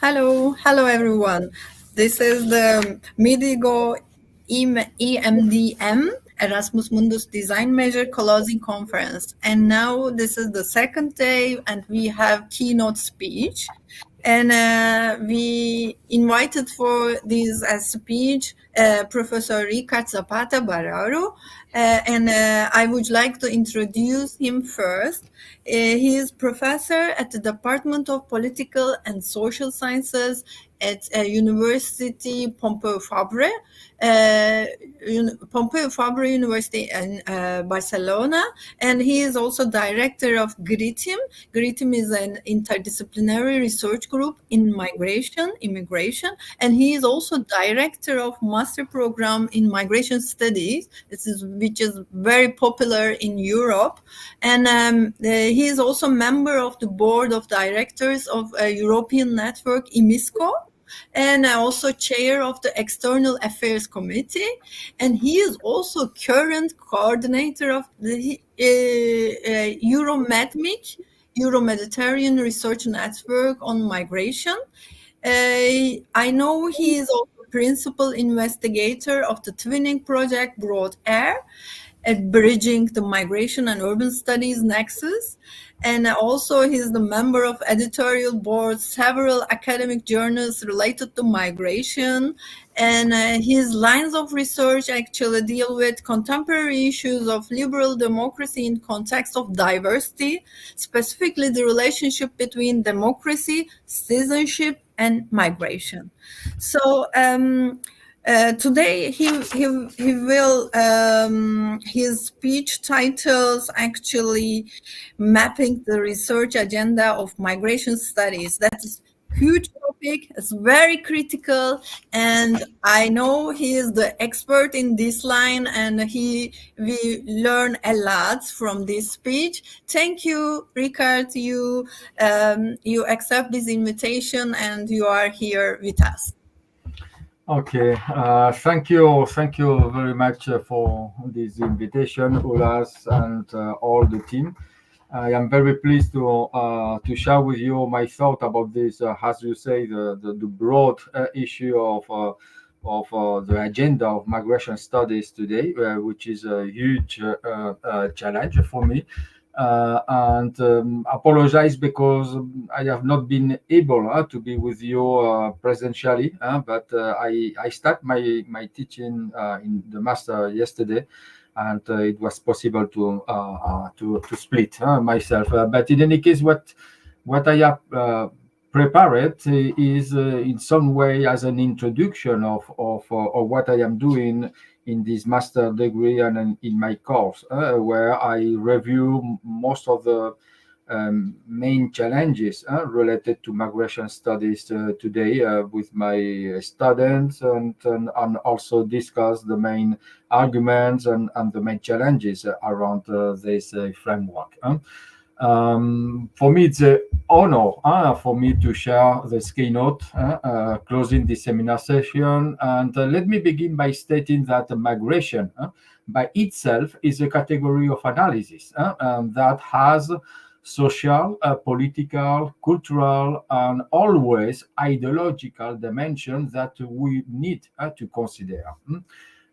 Hello everyone. This is the MiDiGo EMDM Erasmus Mundus Design Major Closing Conference. And now this is the second day and we have keynote speech. And we invited for this speech Professor Ricard Zapata Bararo. I would like to introduce him first. He is professor at the Department of Political and Social Sciences at University Pompeu Fabra, Pompeu Fabra University in Barcelona, and he is also director of GRITIM. GRITIM is an interdisciplinary research group in immigration, and he is also director of master program in migration studies, which is very popular in Europe. And he is also member of the board of directors of a European network, EMISCO, and also chair of the External Affairs Committee. And he is also current coordinator of the Euro-Mediterranean Research Network on Migration. I know he is also principal investigator of the twinning project Broad Air at Bridging the Migration and Urban Studies Nexus. And also he's the member of editorial boards, several academic journals related to migration. And his lines of research actually deal with contemporary issues of liberal democracy in context of diversity, specifically the relationship between democracy, citizenship, and migration. So today he will his speech titles actually mapping the research agenda of migration studies. That is huge topic. It's very critical, and I know he is the expert in this line, and we learn a lot from this speech. Thank you, Ricard. You accept this invitation and you are here with us. Okay, thank you very much for this invitation, Ulas, and all the team. I am very pleased to share with you my thought about this, as you say, the broad issue of the agenda of migration studies today, which is a huge challenge for me. And apologize because I have not been able to be with you presentially, but I start my teaching in the master yesterday, and it was possible to split myself. But in any case, what I have prepared is in some way as an introduction of what I am doing in this master degree and in my course, where I review most of the main challenges related to migration studies today with my students, and also discuss the main arguments and the main challenges around this framework. For me, it's an honor for me to share this keynote, closing the seminar session. And let me begin by stating that migration by itself is a category of analysis that has social, political, cultural, and always ideological dimensions that we need to consider.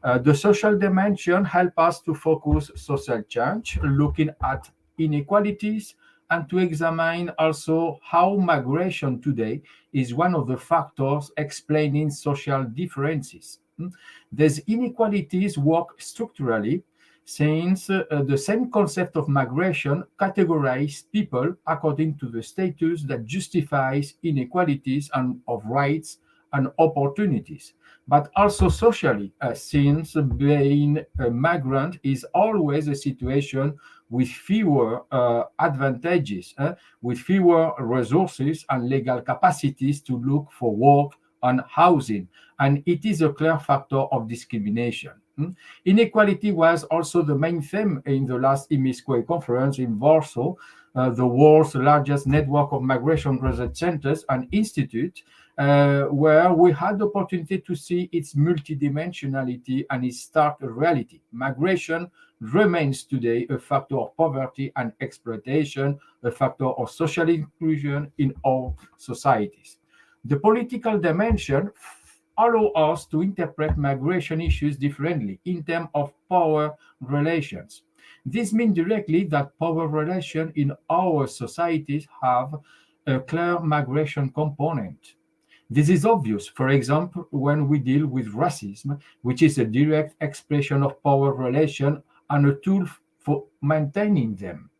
The social dimension helps us to focus social change, looking at inequalities, and to examine also how migration today is one of the factors explaining social differences. These inequalities work structurally, since the same concept of migration categorizes people according to the status that justifies inequalities and of rights and opportunities, but also socially, since being a migrant is always a situation with fewer advantages, with fewer resources and legal capacities to look for work and housing. And it is a clear factor of discrimination. Inequality was also the main theme in the last EMISCO conference in Warsaw, the world's largest network of migration research centers and institutes, where we had the opportunity to see its multidimensionality and its stark reality. Migration remains today a factor of poverty and exploitation, a factor of social inclusion in all societies. The political dimension allows us to interpret migration issues differently in terms of power relations. This means directly that power relations in our societies have a clear migration component. This is obvious, for example, when we deal with racism, which is a direct expression of power relation and a tool for maintaining them.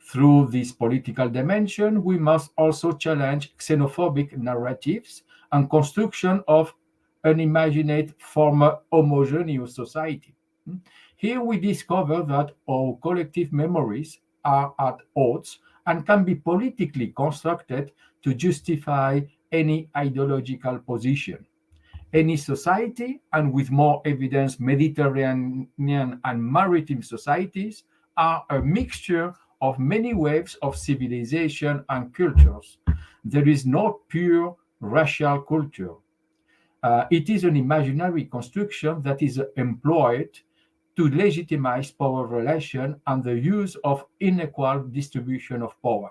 Through this political dimension, we must also challenge xenophobic narratives and construction of an imagined former homogeneous society. Here we discover that our collective memories are at odds and can be politically constructed to justify any ideological position. Any society, and with more evidence, Mediterranean and maritime societies, are a mixture of many waves of civilization and cultures. There is no pure racial culture. It is an imaginary construction that is employed to legitimize power relation and the use of unequal distribution of power.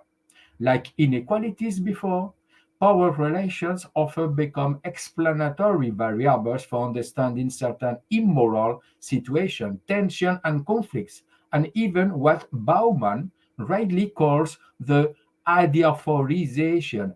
Like inequalities before, power relations often become explanatory variables for understanding certain immoral situations, tension, and conflicts, and even what Bauman rightly calls the adiaphorization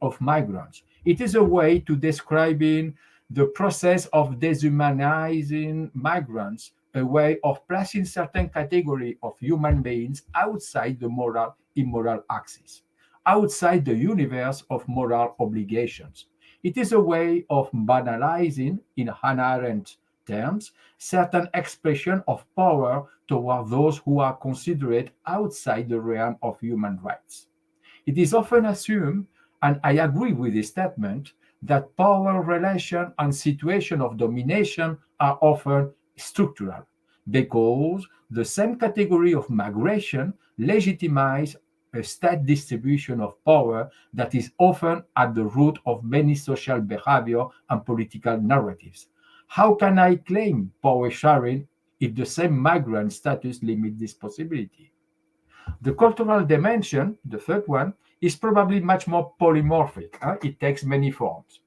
of migrants. It is a way to describing the process of dehumanizing migrants, a way of placing certain category of human beings outside the moral immoral axis, outside the universe of moral obligations. It is a way of banalizing, in Hannah Arendt terms, certain expression of power toward those who are considered outside the realm of human rights. It is often assumed, and I agree with this statement, that power relation and situation of domination are often structural because the same category of migration legitimize a state distribution of power that is often at the root of many social behavior and political narratives. How can I claim power sharing if the same migrant status limits this possibility? The cultural dimension, the third one, is probably much more polymorphic. It takes many forms.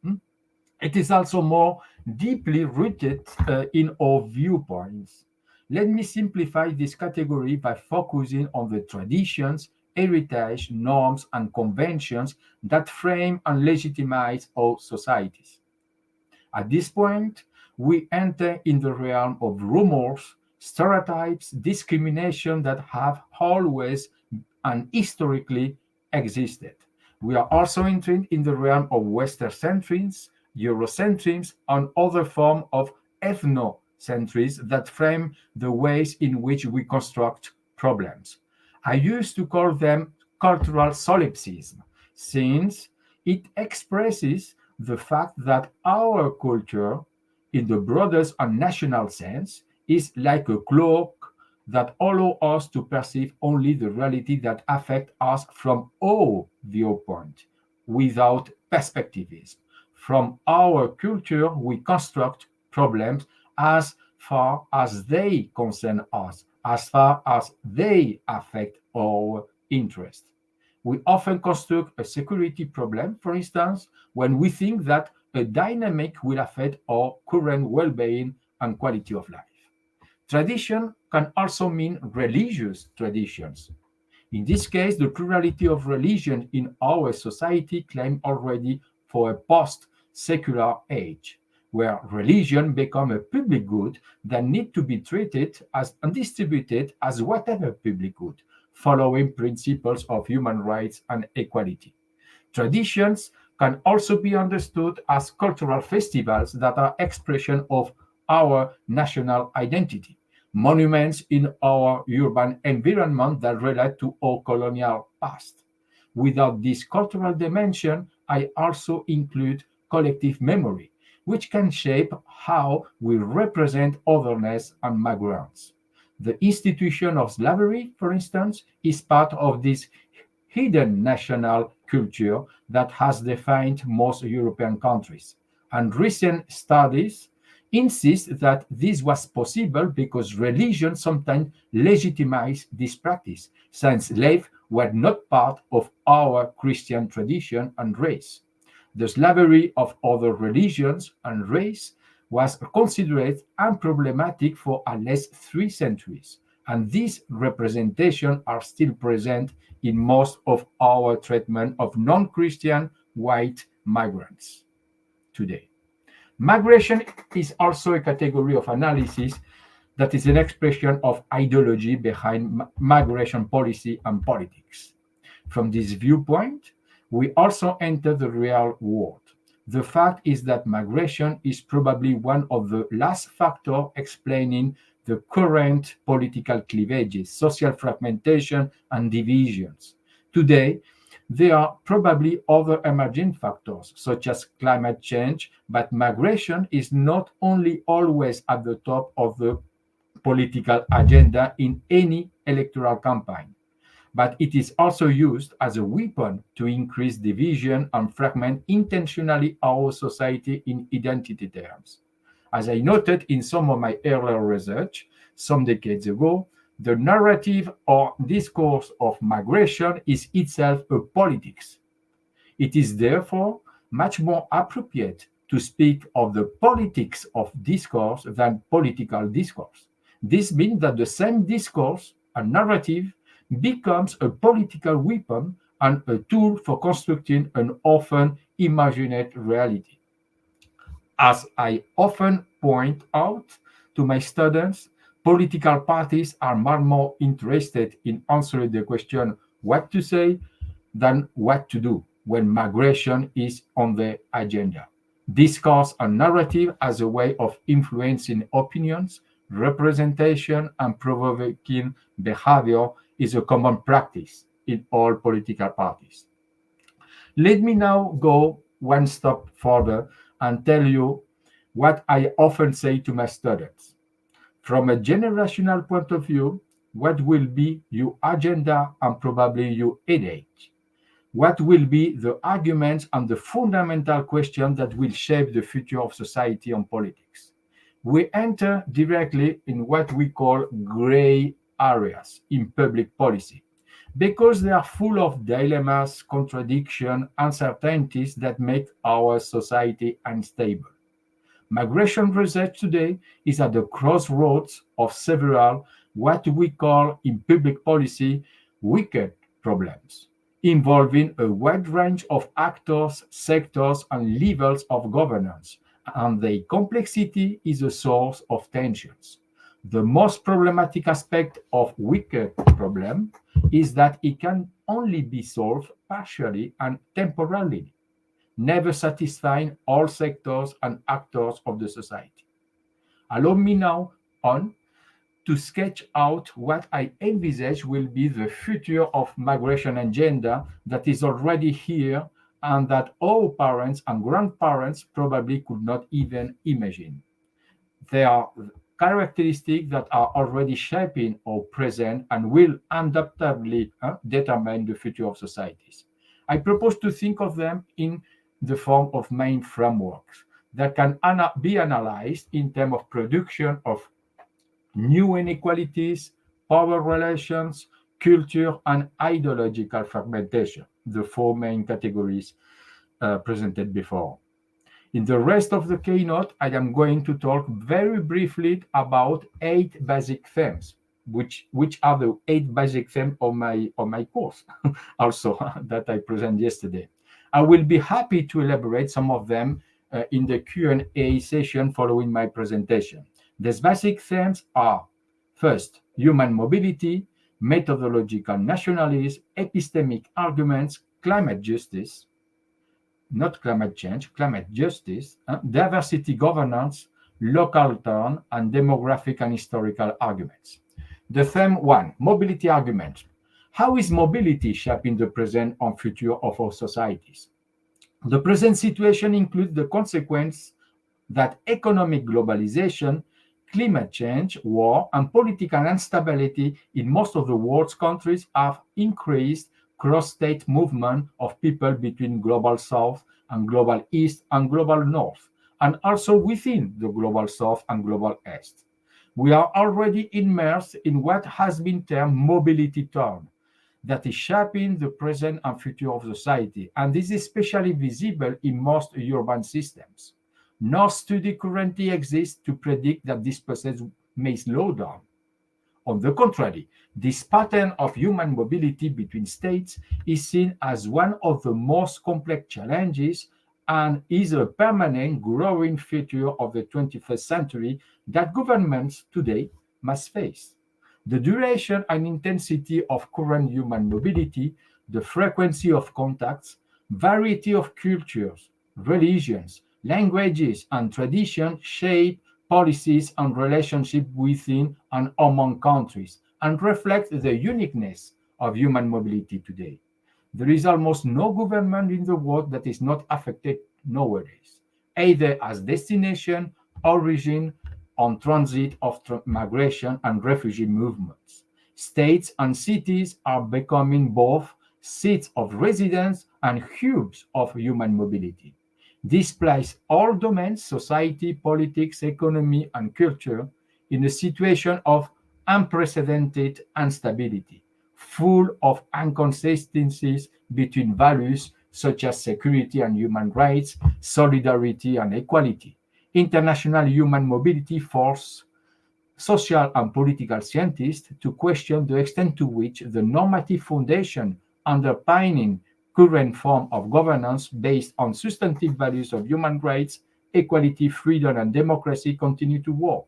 It is also more deeply rooted in our viewpoints. Let me simplify this category by focusing on the traditions, heritage, norms, and conventions that frame and legitimize our societies. At this point, we enter in the realm of rumors, stereotypes, discrimination that have always and historically existed. We are also entering in the realm of Western-centrism, Eurocentrism, and other forms of ethnocentrism that frame the ways in which we construct problems. I used to call them cultural solipsism, since it expresses the fact that our culture, in the broadest and national sense, is like a cloak that allow us to perceive only the reality that affect us from our viewpoint, without perspectivism. From our culture, we construct problems as far as they concern us, as far as they affect our interest. We often construct a security problem, for instance, when we think that a dynamic will affect our current well being and quality of life. Tradition can also mean religious traditions. In this case, the plurality of religion in our society claimed already for a post-secular age, where religion become a public good that need to be treated as and distributed as whatever public good, following principles of human rights and equality. Traditions can also be understood as cultural festivals that are expression of our national identity, monuments in our urban environment that relate to our colonial past. Without this cultural dimension, I also include collective memory, which can shape how we represent otherness and migrants. The institution of slavery, for instance, is part of this hidden national culture that has defined most European countries. And recent studies insist that this was possible because religion sometimes legitimized this practice, since slaves were not part of our Christian tradition and race. The slavery of other religions and race was considered unproblematic for at least 3 centuries, and these representations are still present in most of our treatment of non-Christian white migrants today. Migration is also a category of analysis that is an expression of ideology behind migration policy and politics. From this viewpoint, we also enter the real world. The fact is that migration is probably one of the last factors explaining the current political cleavages, social fragmentation, and divisions. Today, there are probably other emerging factors, such as climate change, but migration is not only always at the top of the political agenda in any electoral campaign, but it is also used as a weapon to increase division and fragment intentionally our society in identity terms. As I noted in some of my earlier research some decades ago, the narrative or discourse of migration is itself a politics. It is therefore much more appropriate to speak of the politics of discourse than political discourse. This means that the same discourse and narrative becomes a political weapon and a tool for constructing an often imagined reality. As I often point out to my students, political parties are much more interested in answering the question what to say than what to do when migration is on the agenda. Discourse and narrative as a way of influencing opinions, representation, and provoking behavior is a common practice in all political parties. Let me now go one step further and tell you what I often say to my students. From a generational point of view, what will be your agenda and probably your headache? What will be the arguments and the fundamental questions that will shape the future of society and politics? We enter directly in what we call gray areas in public policy because they are full of dilemmas, contradictions, uncertainties that make our society unstable. Migration research today is at the crossroads of several what we call in public policy wicked problems, involving a wide range of actors, sectors, and levels of governance, and their complexity is a source of tensions. The most problematic aspect of wicked problem is that it can only be solved partially and temporarily, never satisfying all sectors and actors of the society. Allow me now on to sketch out what I envisage will be the future of migration agenda that is already here and that our parents and grandparents probably could not even imagine. There are characteristics that are already shaping our present and will undoubtedly determine the future of societies. I propose to think of them in the form of main frameworks that can be analyzed in terms of production of new inequalities, power relations, culture, and ideological fragmentation, the four main categories presented before. In the rest of the keynote, I am going to talk very briefly about 8 basic themes, which are the 8 basic themes of my course, also that I presented yesterday. I will be happy to elaborate some of them in the Q&A session following my presentation. These basic themes are, first, human mobility, methodological nationalism, epistemic arguments, climate justice, not climate change, climate justice, diversity governance, local turn, and demographic and historical arguments. The theme 1, mobility argument. How is mobility shaping the present and future of our societies? The present situation includes the consequence that economic globalization, climate change, war, and political instability in most of the world's countries have increased cross-state movement of people between global south and global east and global north, and also within the global south and global east. We are already immersed in what has been termed mobility turn. that is shaping the present and future of society. And this is especially visible in most urban systems. No study currently exists to predict that this process may slow down. On the contrary, this pattern of human mobility between states is seen as one of the most complex challenges and is a permanent growing feature of the 21st century that governments today must face. The duration and intensity of current human mobility, the frequency of contacts, variety of cultures, religions, languages, and traditions shape policies and relationships within and among countries and reflect the uniqueness of human mobility today. There is almost no government in the world that is not affected nowadays, either as destination, origin, on transit of migration and refugee movements. States and cities are becoming both seats of residence and hubs of human mobility. This places all domains, society, politics, economy, and culture, in a situation of unprecedented instability, full of inconsistencies between values such as security and human rights, solidarity and equality. International human mobility force social and political scientists to question the extent to which the normative foundation underpinning current form of governance based on substantive values of human rights, equality, freedom, and democracy continue to work.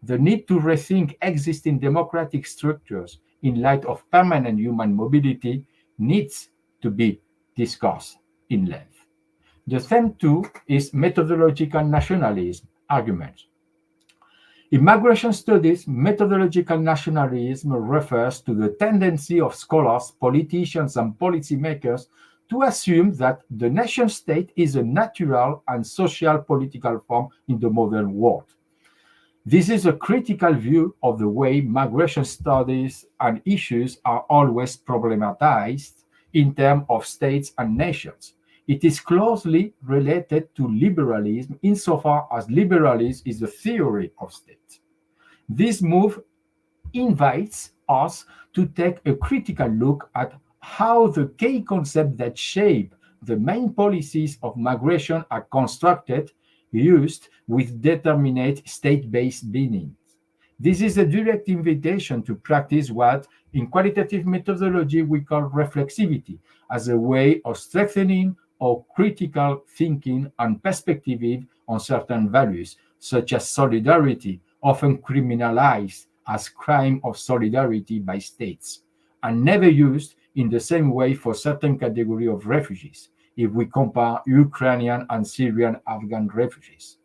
The need to rethink existing democratic structures in light of permanent human mobility needs to be discussed in length. The theme two is methodological nationalism arguments. In migration studies, methodological nationalism refers to the tendency of scholars, politicians, and policymakers to assume that the nation state is a natural and social political form in the modern world. This is a critical view of the way migration studies and issues are always problematized in terms of states and nations. It is closely related to liberalism insofar as liberalism is the theory of state. This move invites us to take a critical look at how the key concepts that shape the main policies of migration are constructed, used with determinate state-based meanings. This is a direct invitation to practice what, in qualitative methodology, we call reflexivity, as a way of strengthening our critical thinking and perspective on certain values, such as solidarity, often criminalized as crime of solidarity by states, and never used in the same way for certain category of refugees, if we compare Ukrainian and Syrian Afghan refugees.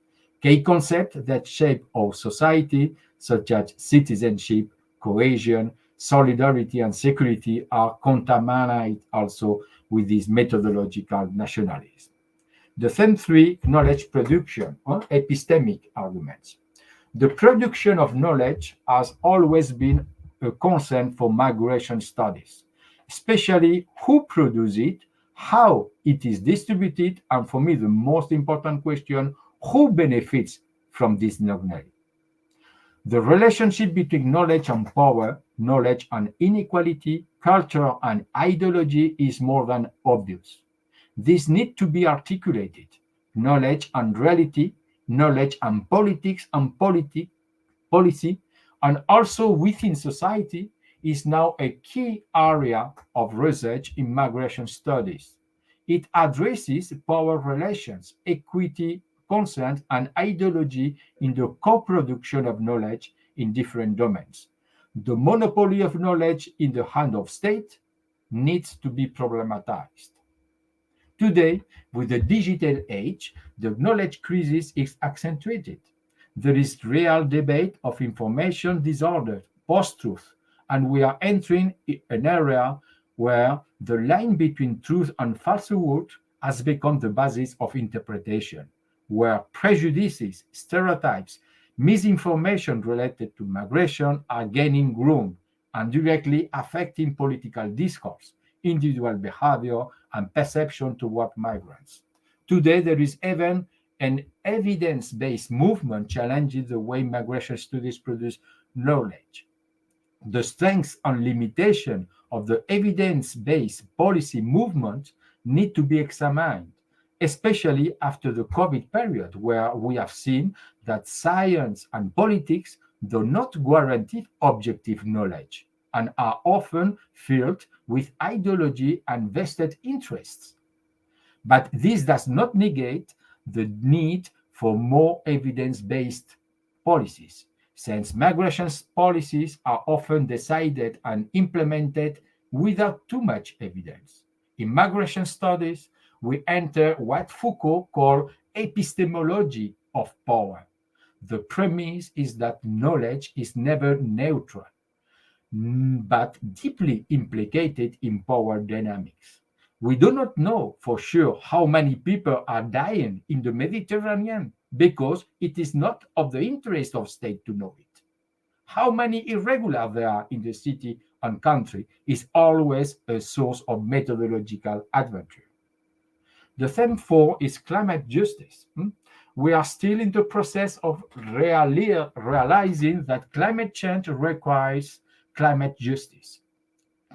Key concepts that shape our society, such as citizenship, cohesion, solidarity, and security, are contaminated also with this methodological nationalism. The theme three, knowledge production, or epistemic arguments. The production of knowledge has always been a concern for migration studies, especially who produces it, how it is distributed, and for me, the most important question, who benefits from this knowledge? The relationship between knowledge and power, knowledge and inequality, culture and ideology is more than obvious. This needs to be articulated. Knowledge and reality, knowledge and politics and policy, and also within society is now a key area of research in migration studies. It addresses power relations, equity, consent, and ideology in the co-production of knowledge in different domains. The monopoly of knowledge in the hand of state needs to be problematized. Today, with the digital age, the knowledge crisis is accentuated. There is real debate of information disorder, post-truth, and we are entering an area where the line between truth and falsehood has become the basis of interpretation, where prejudices, stereotypes, misinformation related to migration are gaining ground and directly affecting political discourse, individual behavior, and perception toward migrants. Today, there is even an evidence-based movement challenging the way migration studies produce knowledge. The strengths and limitation of the evidence-based policy movement need to be examined, especially after the COVID period, where we have seen that science and politics do not guarantee objective knowledge and are often filled with ideology and vested interests. But this does not negate the need for more evidence based policies, since migration policies are often decided and implemented without too much evidence. In migration studies, we enter what Foucault called epistemology of power. The premise is that knowledge is never neutral, but deeply implicated in power dynamics. We do not know for sure how many people are dying in the Mediterranean because it is not of the interest of state to know it. How many irregular there are in the city and country is always a source of methodological adventure. The theme four is climate justice. We are still in the process of realizing that climate change requires climate justice,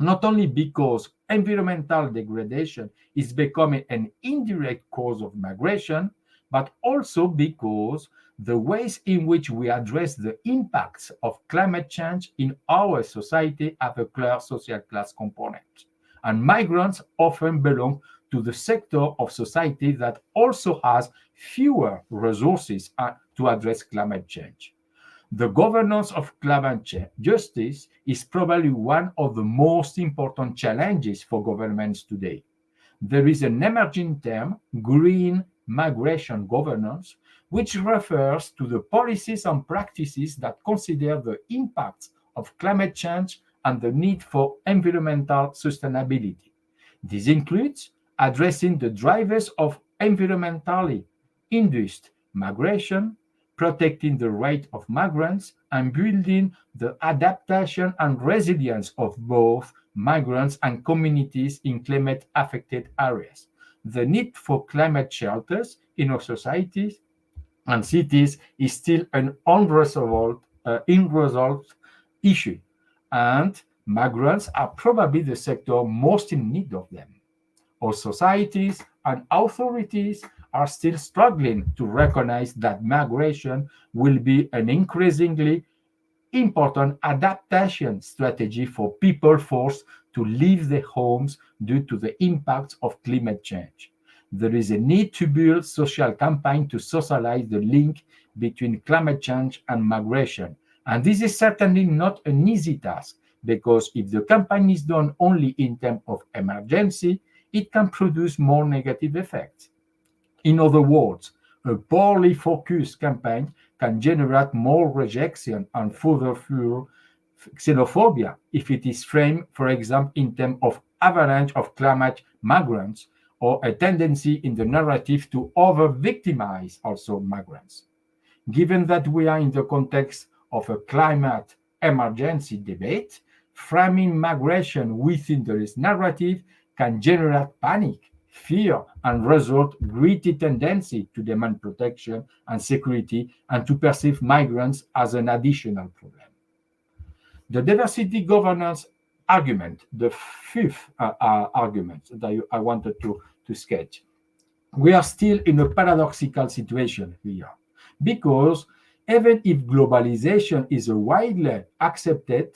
not only because environmental degradation is becoming an indirect cause of migration, but also because the ways in which we address the impacts of climate change in our society have a clear social class component. And migrants often belong to the sector of society that also has fewer resources to address climate change. The governance of climate justice is probably one of the most important challenges for governments today. There is an emerging term, green migration governance, which refers to the policies and practices that consider the impacts of climate change and the need for environmental sustainability. This includes addressing the drivers of environmentally induced migration, protecting the right of migrants, and building the adaptation and resilience of both migrants and communities in climate-affected areas. The need for climate shelters in our societies and cities is still an unresolved issue, and migrants are probably the sector most in need of them. Our societies and authorities are still struggling to recognize that migration will be an increasingly important adaptation strategy for people forced to leave their homes due to the impacts of climate change. There is a need to build social campaigns to socialize the link between climate change and migration. And this is certainly not an easy task, because if the campaign is done only in terms of emergency, it can produce more negative effects. In other words, a poorly focused campaign can generate more rejection and further fuel xenophobia if it is framed, for example, in terms of avalanche of climate migrants, or a tendency in the narrative to over-victimize also migrants. Given that we are in the context of a climate emergency debate, framing migration within this narrative can generate panic, fear, and result greater tendency to demand protection and security and to perceive migrants as an additional problem. The diversity governance argument, the fifth argument that I wanted to sketch. We are still in a paradoxical situation here, because even if globalization is widely accepted,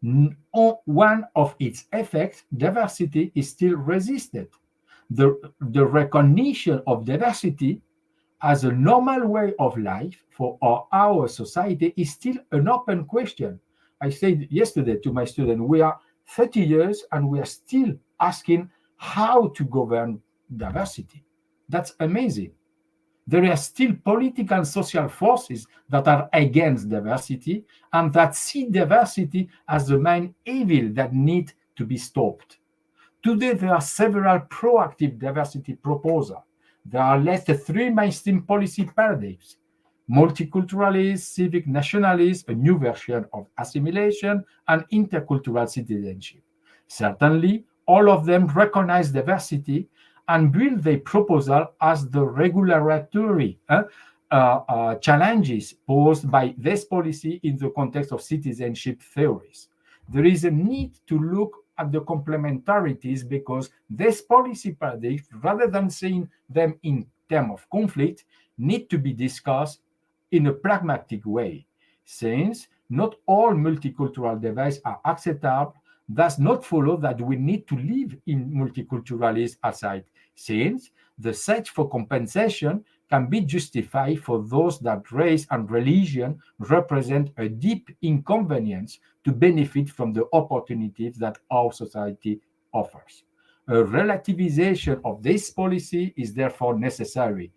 one of its effects, diversity, is still resisted. The recognition of diversity as a normal way of life for our society is still an open question. I said yesterday to my student, we are 30 years and we are still asking how to govern diversity. That's amazing. There are still political and social forces that are against diversity and that see diversity as the main evil that need to be stopped. Today, there are several proactive diversity proposals. There are at least three mainstream policy paradigms: multiculturalism, civic nationalism, a new version of assimilation, and intercultural citizenship. Certainly, all of them recognize diversity and build their proposal as the regulatory challenges posed by this policy in the context of citizenship theories. There is a need to look at the complementarities because these policy paradigms, rather than seeing them in terms of conflict, need to be discussed in a pragmatic way. Since not all multicultural devices are acceptable, does not follow that we need to live in multiculturalism aside, since the search for compensation can be justified for those that race and religion represent a deep inconvenience to benefit from the opportunities that our society offers. A relativization of this policy is therefore necessary,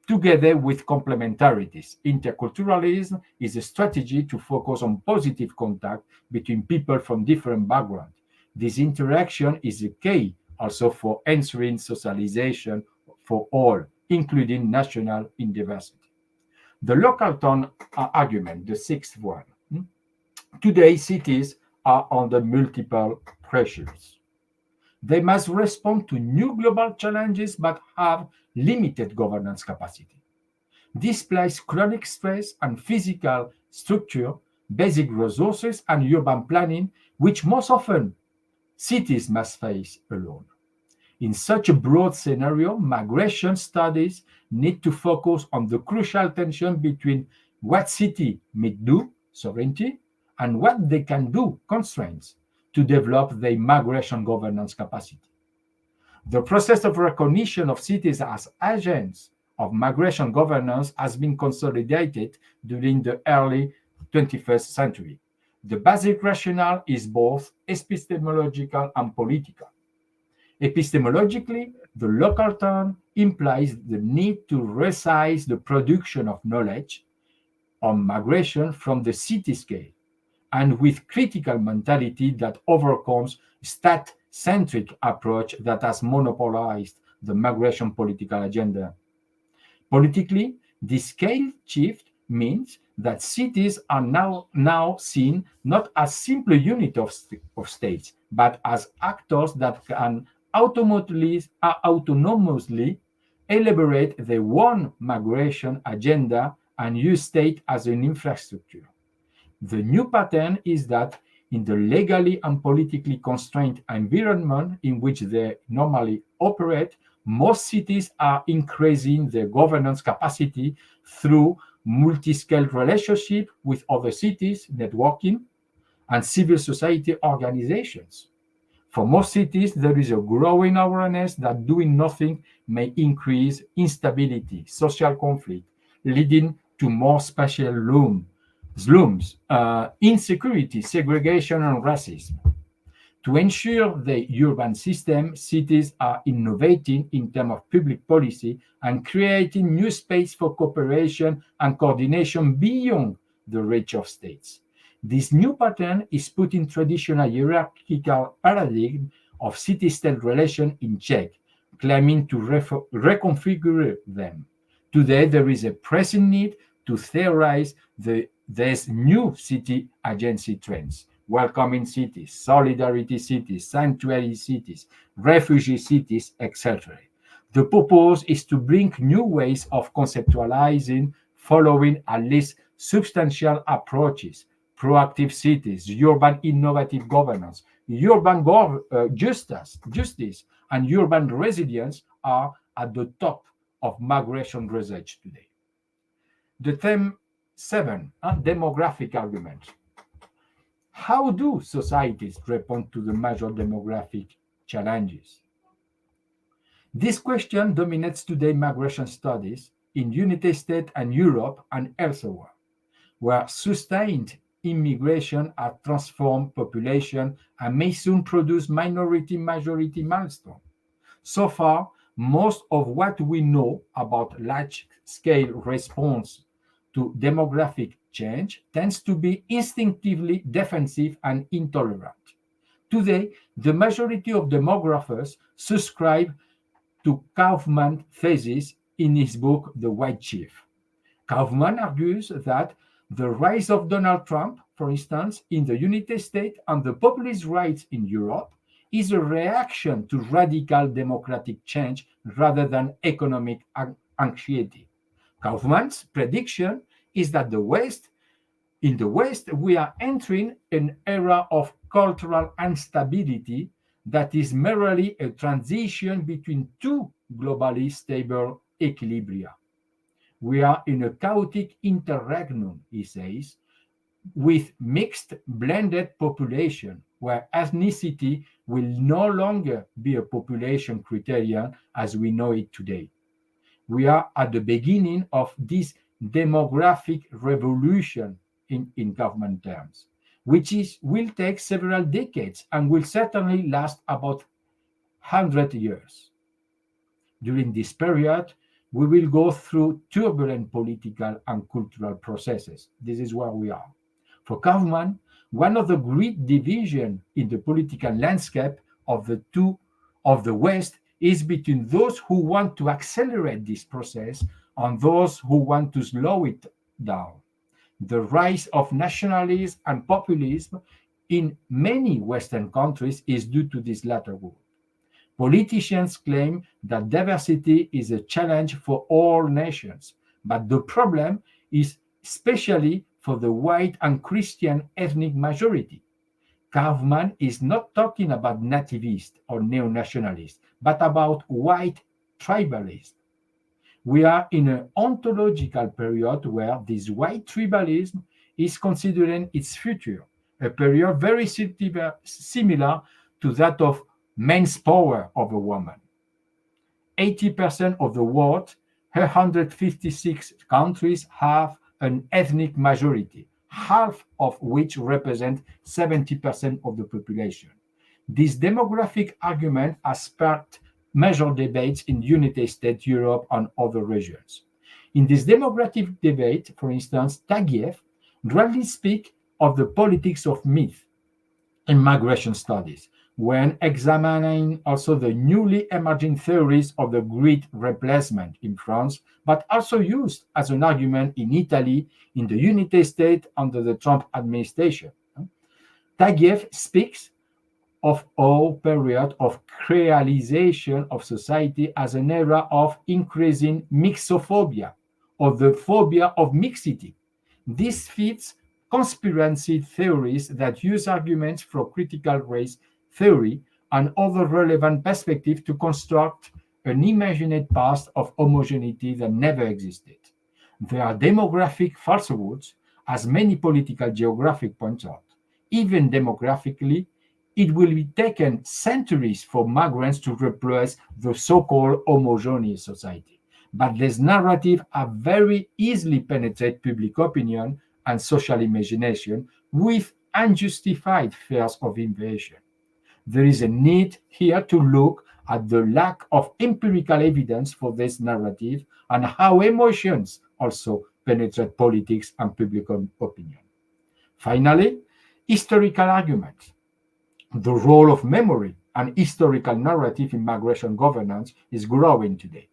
together with complementarities. Interculturalism is a strategy to focus on positive contact between people from different backgrounds. This interaction is a key also for ensuring socialization for all, including national diversity. The local tone argument, the sixth one. Today, cities are under multiple pressures. They must respond to new global challenges but have limited governance capacity. This places chronic stress on physical structure, basic resources, and urban planning, which most often cities must face alone. In such a broad scenario, migration studies need to focus on the crucial tension between what city may do, sovereignty, and what they can do, constraints, to develop their migration governance capacity. The process of recognition of cities as agents of migration governance has been consolidated during the early 21st century. The basic rationale is both epistemological and political. Epistemologically, the local term implies the need to resize the production of knowledge on migration from the city scale, and with critical mentality that overcomes stat-centric approach that has monopolized the migration political agenda. Politically, this scale shift means that cities are now seen not as simple units of states, but as actors that can autonomously elaborate their own migration agenda and use state as an infrastructure. The new pattern is that in the legally and politically constrained environment in which they normally operate, most cities are increasing their governance capacity through multi-scale relationship with other cities, networking, and civil society organizations. For most cities, there is a growing awareness that doing nothing may increase instability, social conflict, leading to more spatial slums, insecurity, segregation, and racism. To ensure the urban system, cities are innovating in terms of public policy and creating new space for cooperation and coordination beyond the reach of states. This new pattern is putting traditional hierarchical paradigm of city-state relation in check, claiming to reconfigure them. Today, there is a pressing need to theorize these new city agency trends: welcoming cities, solidarity cities, sanctuary cities, refugee cities, etc. The purpose is to bring new ways of conceptualizing following at least substantial approaches: proactive cities, urban innovative governance, urban justice, and urban resilience are at the top of migration research today. The theme 7, demographic argument. How do societies respond to the major demographic challenges? This question dominates today migration studies in United States and Europe and elsewhere, where sustained immigration has transformed population and may soon produce minority-majority milestones. So far, most of what we know about large-scale response to demographic change tends to be instinctively defensive and intolerant. Today, the majority of demographers subscribe to Kaufman's thesis in his book, The White Chief. Kaufman argues that the rise of Donald Trump, for instance, in the United States and the populist right in Europe is a reaction to radical democratic change rather than economic anxiety. Kaufman's prediction is that in the West, we are entering an era of cultural instability that is merely a transition between two globally stable equilibria. We are in a chaotic interregnum, he says, with mixed blended population, where ethnicity will no longer be a population criterion as we know it today. We are at the beginning of this demographic revolution in government terms, which will take several decades and will certainly last about 100 years. During this period, we will go through turbulent political and cultural processes. This is where we are. For Kaufman, one of the great divisions in the political landscape of the West is between those who want to accelerate this process and those who want to slow it down. The rise of nationalism and populism in many Western countries is due to this latter group. Politicians claim that diversity is a challenge for all nations, but the problem is especially for the white and Christian ethnic majority. Kaufman is not talking about nativist or neo-nationalist, but about white tribalism. We are in an ontological period where this white tribalism is considering its future, a period very similar to that of men's power over women. 80% of the world, 156 countries, have an ethnic majority, half of which represent 70% of the population. This demographic argument has sparked major debates in the United States, Europe, and other regions. In this demographic debate, for instance, Taguieff greatly speaks of the politics of myth in migration studies, when examining also the newly emerging theories of the Great Replacement in France, but also used as an argument in Italy, in the United States under the Trump administration. Taguieff speaks of our period of creolization of society as an era of increasing mixophobia, or the phobia of mixity. This fits conspiracy theories that use arguments from critical race theory and other relevant perspectives to construct an imagined past of homogeneity that never existed. There are demographic falsehoods, as many political geographic point out. Even demographically, it will be taken centuries for migrants to replace the so-called homogeneous society. But these narratives are very easily penetrate public opinion and social imagination with unjustified fears of invasion. There is a need here to look at the lack of empirical evidence for this narrative and how emotions also penetrate politics and public opinion. Finally, historical arguments. The role of memory and historical narrative in migration governance is growing today.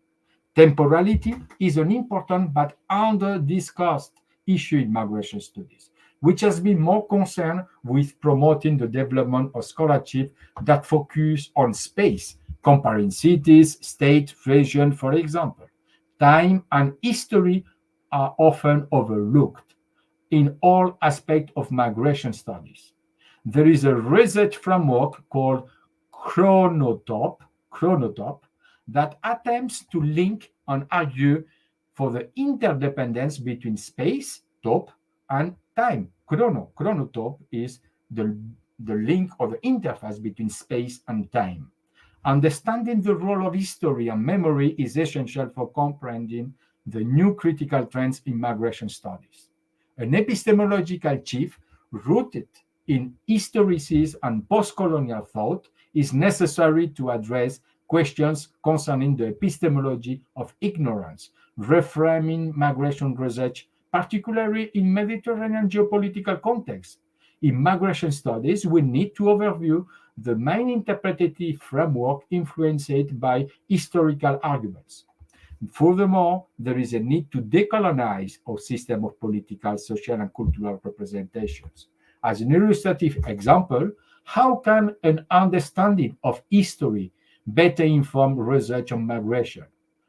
Temporality is an important but under-discussed issue in migration studies, which has been more concerned with promoting the development of scholarship that focus on space, comparing cities, state, region, for example. Time and history are often overlooked in all aspects of migration studies. There is a research framework called Chronotope, that attempts to link and argue for the interdependence between space, top, and time. Chronotope is the link or the interface between space and time. Understanding the role of history and memory is essential for comprehending the new critical trends in migration studies. An epistemological chief rooted in historicism and post-colonial thought is necessary to address questions concerning the epistemology of ignorance, reframing migration research, particularly in Mediterranean geopolitical context. In migration studies, we need to overview the main interpretative framework influenced by historical arguments. Furthermore, there is a need to decolonize our system of political, social, and cultural representations. As an illustrative example, how can an understanding of history better inform research on migration?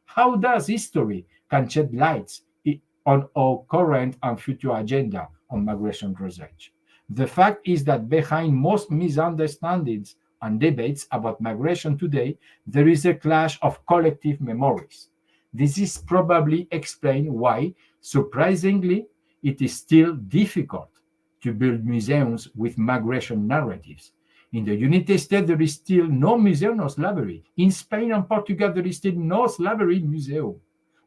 How does history can shed light on our current and future agenda on migration research? The fact is that behind most misunderstandings and debates about migration today, there is a clash of collective memories. This is probably explained why, surprisingly, it is still difficult to build museums with migration narratives. In the United States, there is still no museum of slavery. In Spain and Portugal, there is still no slavery museum.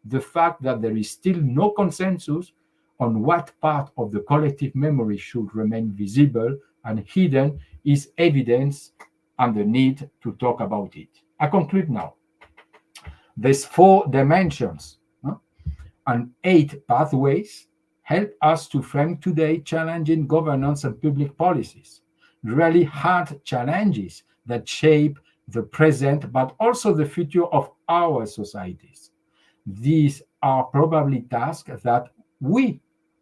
The fact that there is still no consensus on what part of the collective memory should remain visible and hidden is evidence and the need to talk about it. I conclude now. There's 4 dimensions and 8 pathways help us to frame today challenging governance and public policies, really hard challenges that shape the present but also the future of our societies. These are probably tasks that we,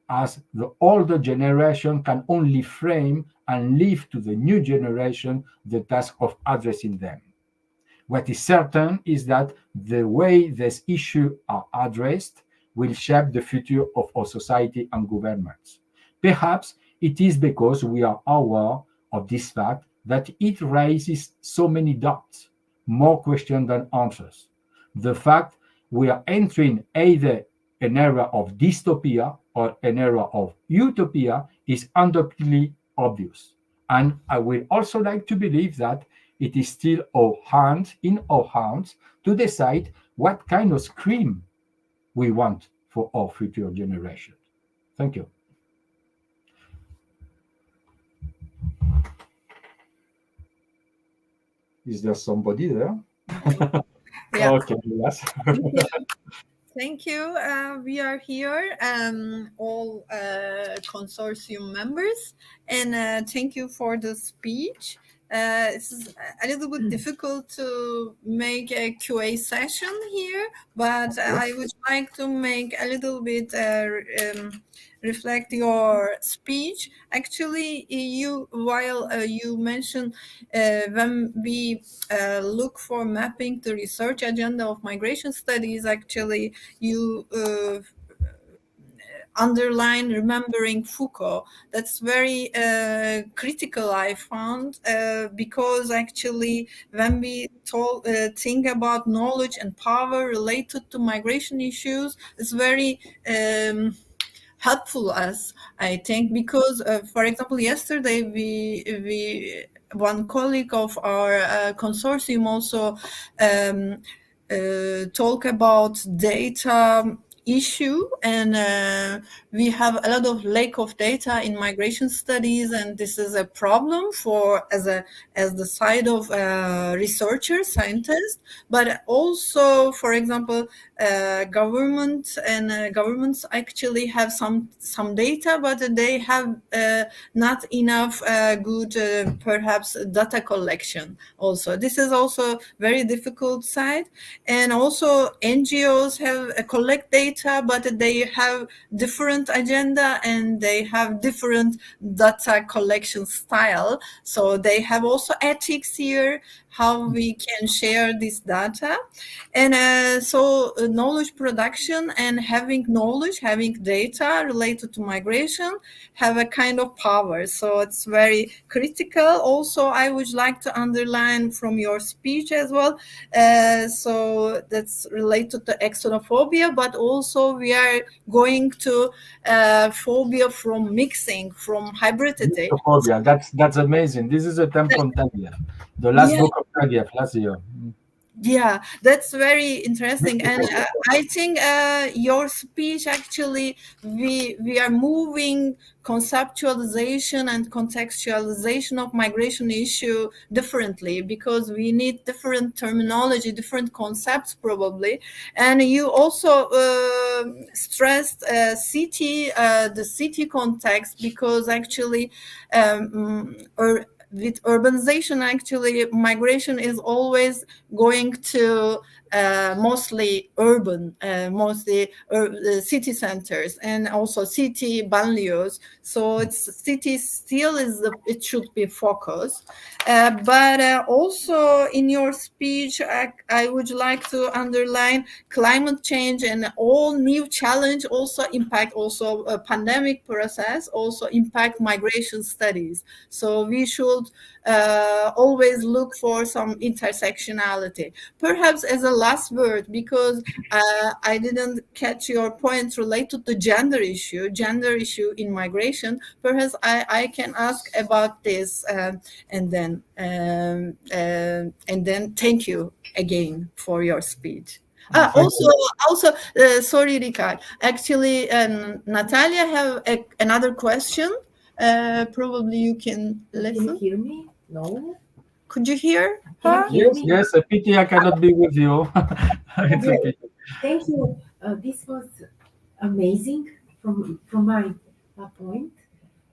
as the older generation, can only frame and leave to the new generation the task of addressing them. What is certain is that the way these issues are addressed will shape the future of our society and governments. Perhaps it is because we are aware of this fact that it raises so many doubts, more questions than answers. The fact we are entering either an era of dystopia or an era of utopia is undoubtedly obvious. And I would also like to believe that it is still in our hands to decide what kind of scream we want for our future generation. Thank you. Is there somebody there? Yeah. Okay, yes. Thank you. We are here, all consortium members, and thank you for the speech. It's a little bit difficult to make a QA session here, but I would like to make a little bit reflect your speech. Actually, while you mentioned when we look for mapping the research agenda of migration studies, actually you underline remembering Foucault. That's very critical, I found, because actually when we think about knowledge and power related to migration issues, it's very helpful us, I think, because for example, yesterday we one colleague of our consortium also talk about data issue, and we have a lot of lack of data in migration studies, and this is a problem for as the side of researcher scientist, but also, for example, governments actually have some data, but they have not enough good perhaps data collection. Also, this is also very difficult side, and also NGOs have collect data, but they have different agenda and they have different data collection style. So they have also ethics here, how we can share this data. And so knowledge production and having data related to migration have a kind of power. So it's very critical. Also, I would like to underline from your speech as well. So that's related to xenophobia, but also we are going to phobia from mixing, from hybridity. Phobia. That's amazing. This is a term from Taguieff, the last book of Taguieff last year. Yeah, that's very interesting, and I think your speech actually we are moving conceptualization and contextualization of migration issue differently, because we need different terminology, different concepts probably, and you also stressed the city context, because actually with urbanization, actually migration is always going to mostly urban, mostly city centers, and also city banlieues. So it's city still is it should be focused. But also in your speech, I would like to underline climate change and all new challenge also impact also a pandemic process, also impact migration studies. So we should always look for some intersectionality. Perhaps as a last word, because I didn't catch your point related to gender issue in migration. Perhaps I can ask about this, and then thank you again for your speech. Thank you. Also, sorry, Ricard. Actually, Natalia have another question. Probably you can Can you listen. hear me? No? Could you hear Can you her? hear Yes, me? yes. A pity I cannot be with you. It's a Great. pity. Thank you. This was amazing from my point.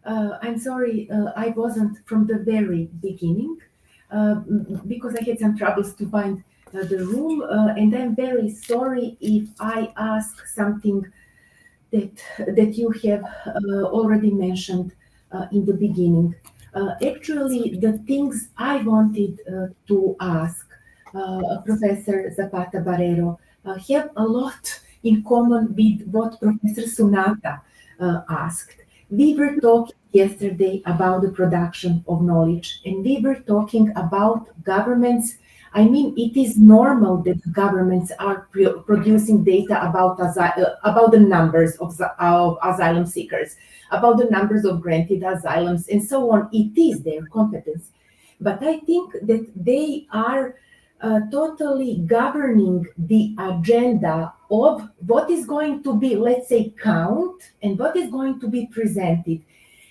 I'm sorry, I wasn't from the very beginning because I had some troubles to find the room, and I'm very sorry if I ask something that you have already mentioned in the beginning. Actually, the things I wanted to ask Professor Zapata Barrero have a lot in common with what Professor Sunata asked. We were talking yesterday about the production of knowledge, and we were talking about governments. I mean, it is normal that governments are producing data about the numbers of asylum seekers, about the numbers of granted asylums, and so on. It is their competence. But I think that they are totally governing the agenda of what is going to be, let's say, count and what is going to be presented,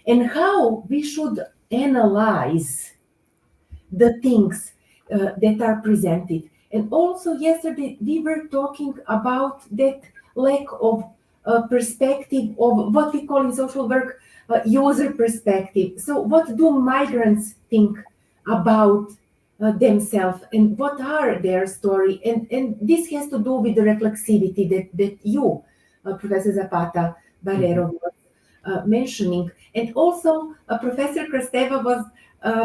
and how we should analyze the things that are presented. And also, yesterday, we were talking about that lack of perspective of what we call in social work user perspective. So, what do migrants think about themselves and what are their story? And this has to do with the reflexivity that you, Professor Zapata Barrero, was mentioning. And also, Professor Kristeva was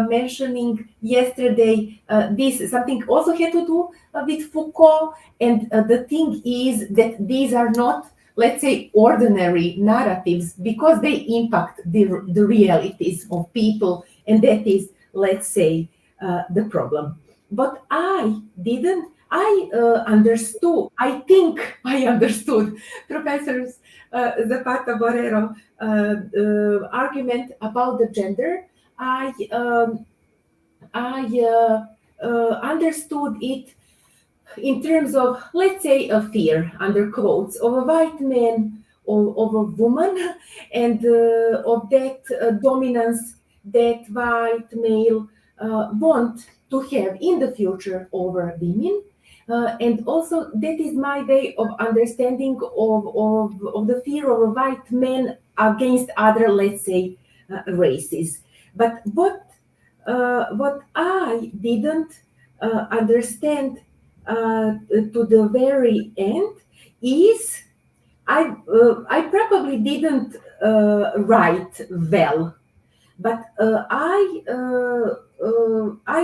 mentioning yesterday this something also had to do with Foucault. And the thing is that these are not, let's say, ordinary narratives because they impact the realities of people. And that is, let's say, the problem. But I didn't. I understood. I think I understood Professor Zapata Borrero argument about the gender. I understood it in terms of, let's say, a fear, under quotes, of a white man or of a woman, and of that dominance that white male want to have in the future over women. And also, that is my way of understanding of the fear of a white man against other, let's say, races. But what I didn't understand to the very end is I probably didn't write well, but I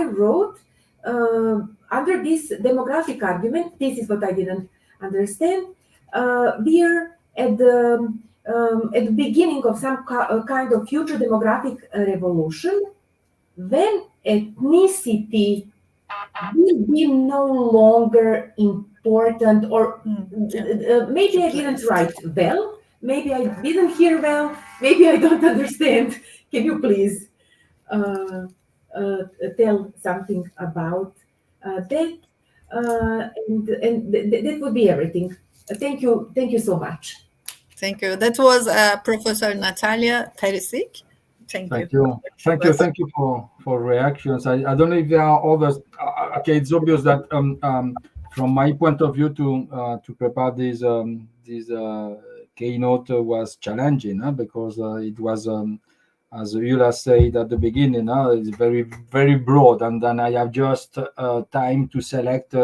wrote under this demographic argument. This is what I didn't understand. We're at the beginning of some kind of future demographic revolution when ethnicity will be no longer important, or maybe I didn't write well, maybe I didn't hear well, maybe I don't understand. Can you please tell something about that? And that would be everything. Thank you so much. Thank you. That was Professor Natalia Perisic. Thank you. Thank you for reactions. I don't know if there are others. Okay, it's obvious that from my point of view to prepare this keynote was challenging, because it was, as Yula said at the beginning, it's very, very broad, and then I have just time to select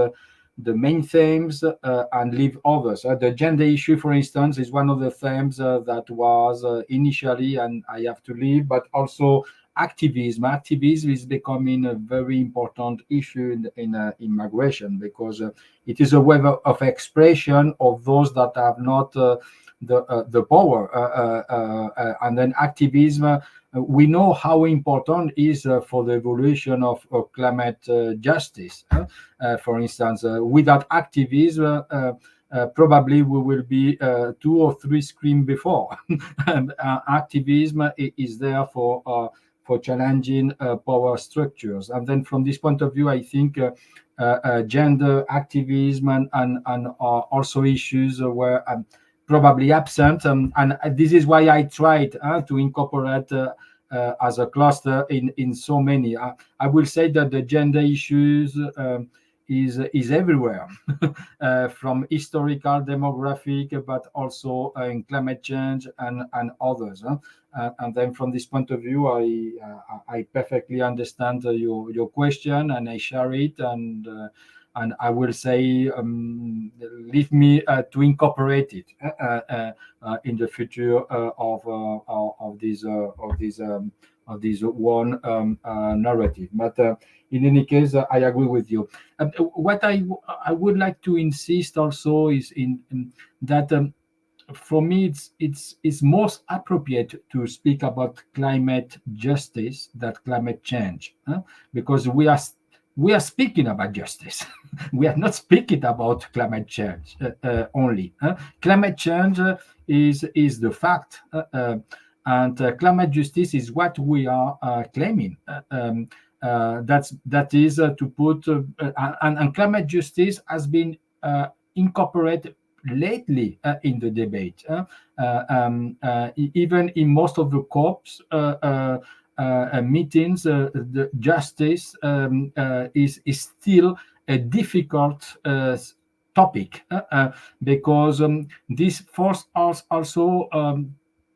main themes and leave others. The gender issue, for instance, is one of the themes that was initially, and I have to leave, but also activism. Activism is becoming a very important issue in migration, because it is a way of expression of those that have not the power. And then activism, we know how important is for the evolution of climate justice. For instance, without activism, probably we will be 2 or 3 screens before. And, activism is there for challenging power structures. And then from this point of view, I think gender activism and also issues were probably absent. And this is why I tried to incorporate as a cluster in so many. I will say that the gender issues is everywhere, from historical, demographic, but also in climate change and others. And then from this point of view, I perfectly understand your question, and I share it, and I will say, leave me to incorporate it in the future of this one narrative. But in any case, I agree with you. What I would like to insist also is in that. For me, it's most appropriate to speak about climate justice than climate change, because we are speaking about justice. We are not speaking about climate change only. Climate change is the fact, and climate justice is what we are claiming. That is to put and climate justice has been incorporated lately in the debate, even in most of the COPs meetings. The justice is still a difficult topic, because this forces us also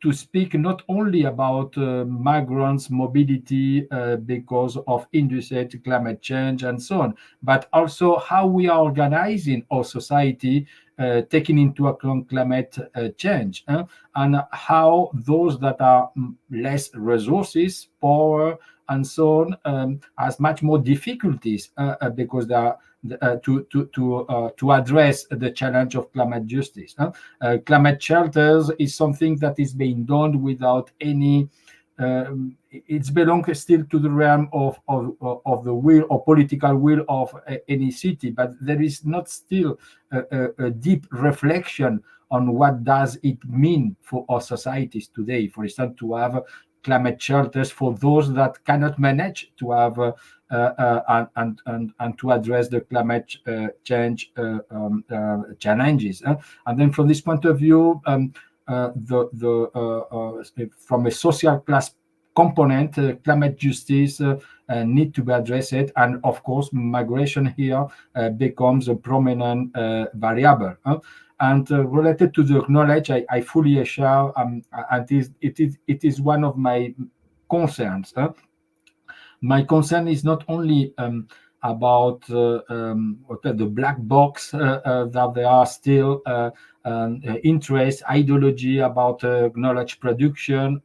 to speak not only about migrants' mobility because of induced climate change and so on, but also how we are organizing our society, taking into account climate change, and how those that are less resources, power, and so on, has much more difficulties because they are to address the challenge of climate justice. Climate shelters is something that is being done without any. It belongs still to the realm of the will or political will of any city, but there is not still a deep reflection on what does it mean for our societies today. For instance, to have climate shelters for those that cannot manage to have and to address the climate change challenges. And then from this point of view, from a social class component, climate justice need to be addressed, and of course migration here becomes a prominent variable. And related to the knowledge, I fully share, and it is one of my concerns. My concern is not only about the black box, that there are still interest, ideology about knowledge production,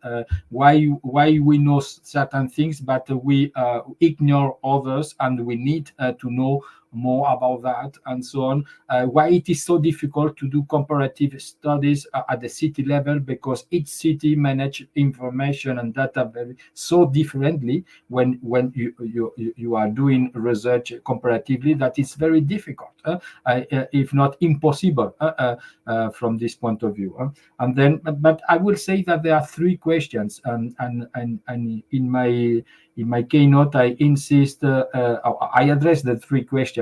why we know certain things, but we ignore others, and we need to know more about that, and so on. Why it is so difficult to do comparative studies at the city level, because each city manage information and data very so differently. When you are doing research comparatively, that is very difficult, if not impossible, from this point of view. And then, but I will say that there are 3 questions, and in my keynote, I insist, I address the 3 questions.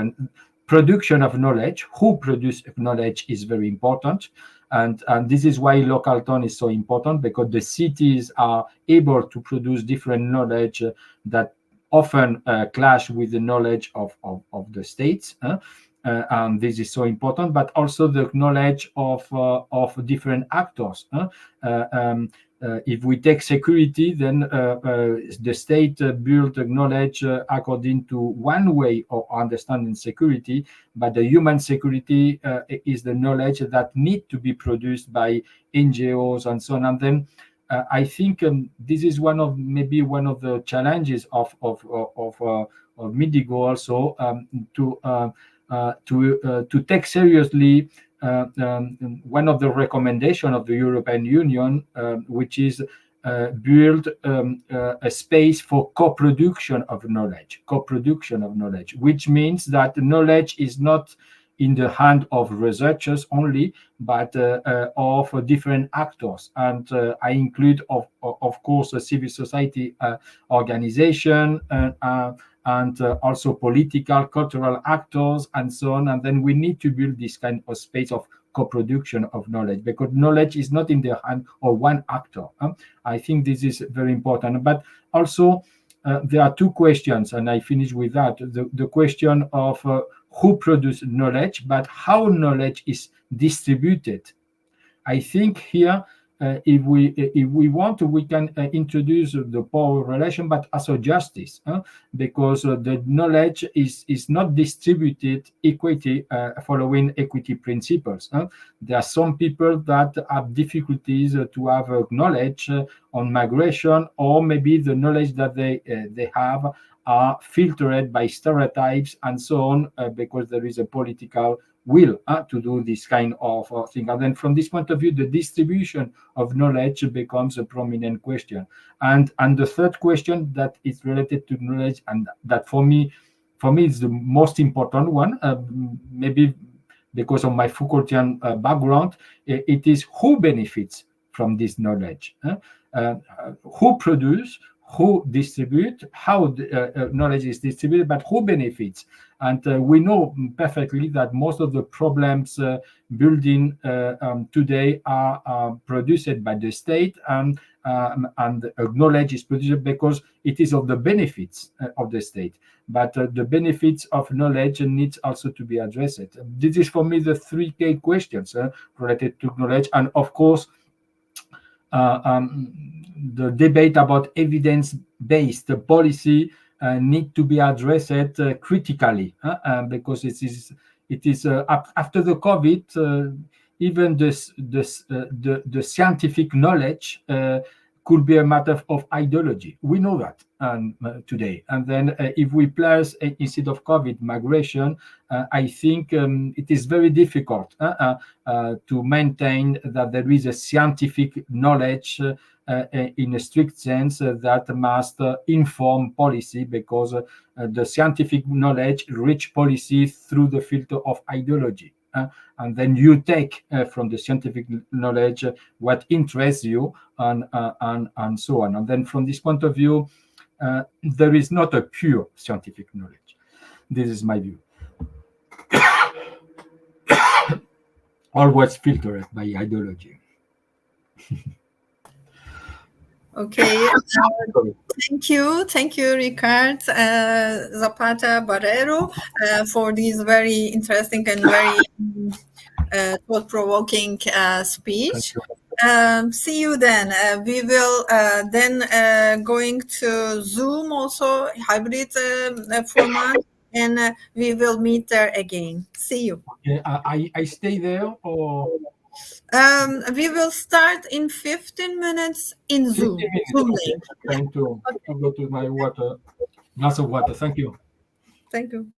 Production of knowledge, who produce knowledge is very important. And this is why local tone is so important, because the cities are able to produce different knowledge that often clash with the knowledge of the states. and this is so important, but also the knowledge of different actors. If we take security, then the state built knowledge according to one way of understanding security, but the human security is the knowledge that need to be produced by NGOs and so on. And then I think this is maybe one of the challenges of MiDiGo also, to take seriously one of the recommendations of the European Union, which is build a space for co-production of knowledge, which means that knowledge is not in the hand of researchers only, but of different actors. And I include, of course, a civil society organization and also political, cultural actors, and so on. And then we need to build this kind of space of co-production of knowledge, because knowledge is not in the hand of one actor. I think this is very important. But also, there are two questions, and I finish with that. The question of who produces knowledge, but how knowledge is distributed. I think here, if we want to, we can introduce the power relation, but also justice, because the knowledge is not distributed equity following equity principles. There are some people that have difficulties to have knowledge on migration, or maybe the knowledge that they have are filtered by stereotypes and so on, because there is a political will to do this kind of thing. And then from this point of view, the distribution of knowledge becomes a prominent question. And the third question that is related to knowledge, and that for me is the most important one, maybe because of my Foucaultian background, it is who benefits from this knowledge, who produce, who distribute, how knowledge is distributed, but who benefits. And we know perfectly that most of the problems building today are produced by the state, and knowledge is produced because it is of the benefits of the state. But the benefits of knowledge needs also to be addressed. This is for me the three key questions related to knowledge. And of course, the debate about evidence-based policy need to be addressed critically, because it is after the COVID, even the scientific knowledge could be a matter of ideology. We know that today. And then if we place instead of COVID migration, I think it is very difficult to maintain that there is a scientific knowledge in a strict sense that must inform policy, because the scientific knowledge reach policy through the filter of ideology. And then you take from the scientific knowledge what interests you, and so on. And then from this point of view, there is not a pure scientific knowledge. This is my view. Always filtered by ideology. Okay. Thank you, Ricard Zapata Barrero, for this very interesting and very thought-provoking speech. See you then. We will then going to Zoom also, hybrid format, and we will meet there again. See you. Okay, I stay there, or? We will start in 15 minutes in Zoom. Zoom link. Trying to go to my water, glass of water. Thank you. Thank you.